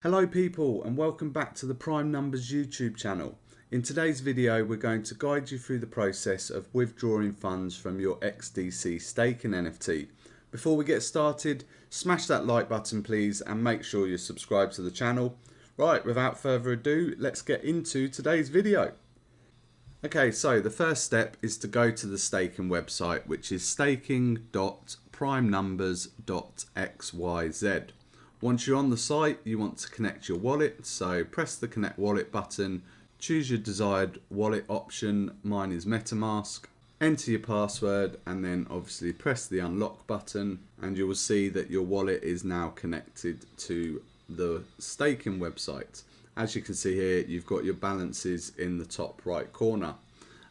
Hello people and welcome back to the Prime Numbers YouTube channel. In today's video we're going to guide you through the process of withdrawing funds from your XDC staking NFT. Before we get started, smash that like button please and make sure you're subscribed to the channel. Right, without further ado, let's get into today's video. Okay, so the first step is to go to the staking website, which is staking.primenumbers.xyz. Once you're on the site, you want to connect your wallet, so press the connect wallet button, choose your desired wallet option, mine is MetaMask, enter your password and then obviously press the unlock button and you will see that your wallet is now connected to the staking website. As you can see here, you've got your balances in the top right corner.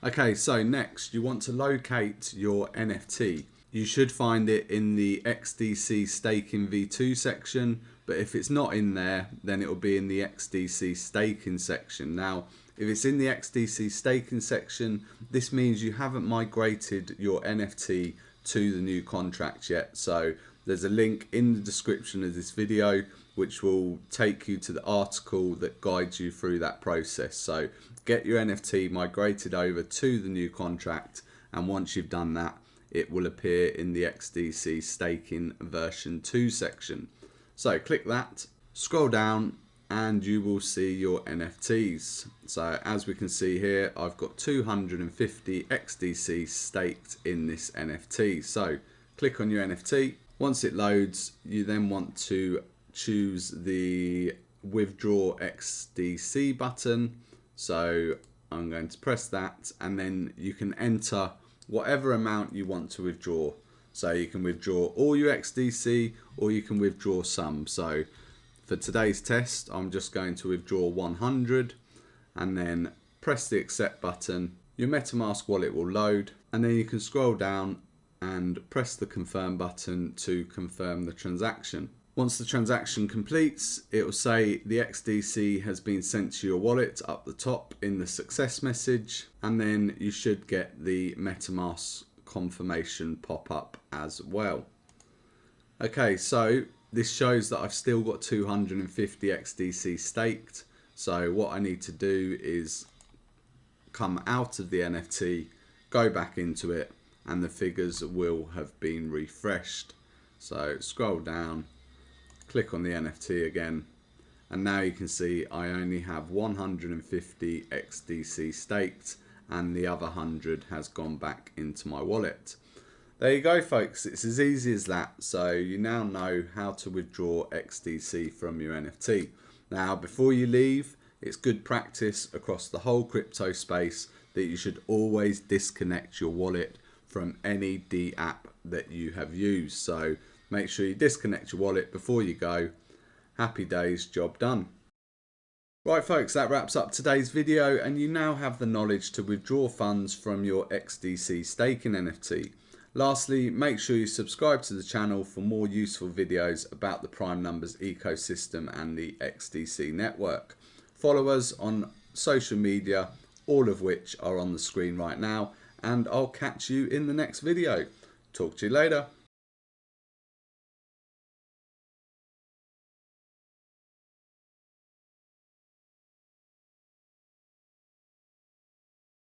Okay, so next you want to locate your NFT. You should find it in the XDC staking v2 section, but if it's not in there, then it will be in the XDC staking section. Now, if it's in the XDC staking section, this means you haven't migrated your NFT to the new contract yet. So there's a link in the description of this video which will take you to the article that guides you through that process. So get your NFT migrated over to the new contract, and once you've done that, it will appear in the XDC staking version 2 section. So click that, scroll down and you will see your NFTs. So as we can see here, I've got 250 XDC staked in this NFT. So click on your NFT. Once it loads, you then want to choose the withdraw XDC button. So I'm going to press that and then you can enter whatever amount you want to withdraw. So you can withdraw all your XDC or you can withdraw some. So for today's test, I'm just going to withdraw 100 and then press the accept button. Your MetaMask wallet will load and then you can scroll down and press the confirm button to confirm the transaction. Once the transaction completes, it will say the XDC has been sent to your wallet up the top in the success message, and then you should get the MetaMask confirmation pop up as well. Okay, so this shows that I've still got 250 XDC staked. So what I need to do is come out of the NFT, go back into it, and the figures will have been refreshed. So scroll down, click on the NFT again, and now you can see I only have 150 XDC staked and the other 100 has gone back into my wallet. There you go folks, it's as easy as that. So you now know how to withdraw XDC from your NFT. Now before you leave, it's good practice across the whole crypto space that you should always disconnect your wallet from any DApp that you have used. So make sure you disconnect your wallet before you go. Happy days, job done. Right folks, that wraps up today's video and you now have the knowledge to withdraw funds from your XDC staking NFT. Lastly, make sure you subscribe to the channel for more useful videos about the Prime Numbers ecosystem and the XDC network. Follow us on social media, all of which are on the screen right now, and I'll catch you in the next video. Talk to you later.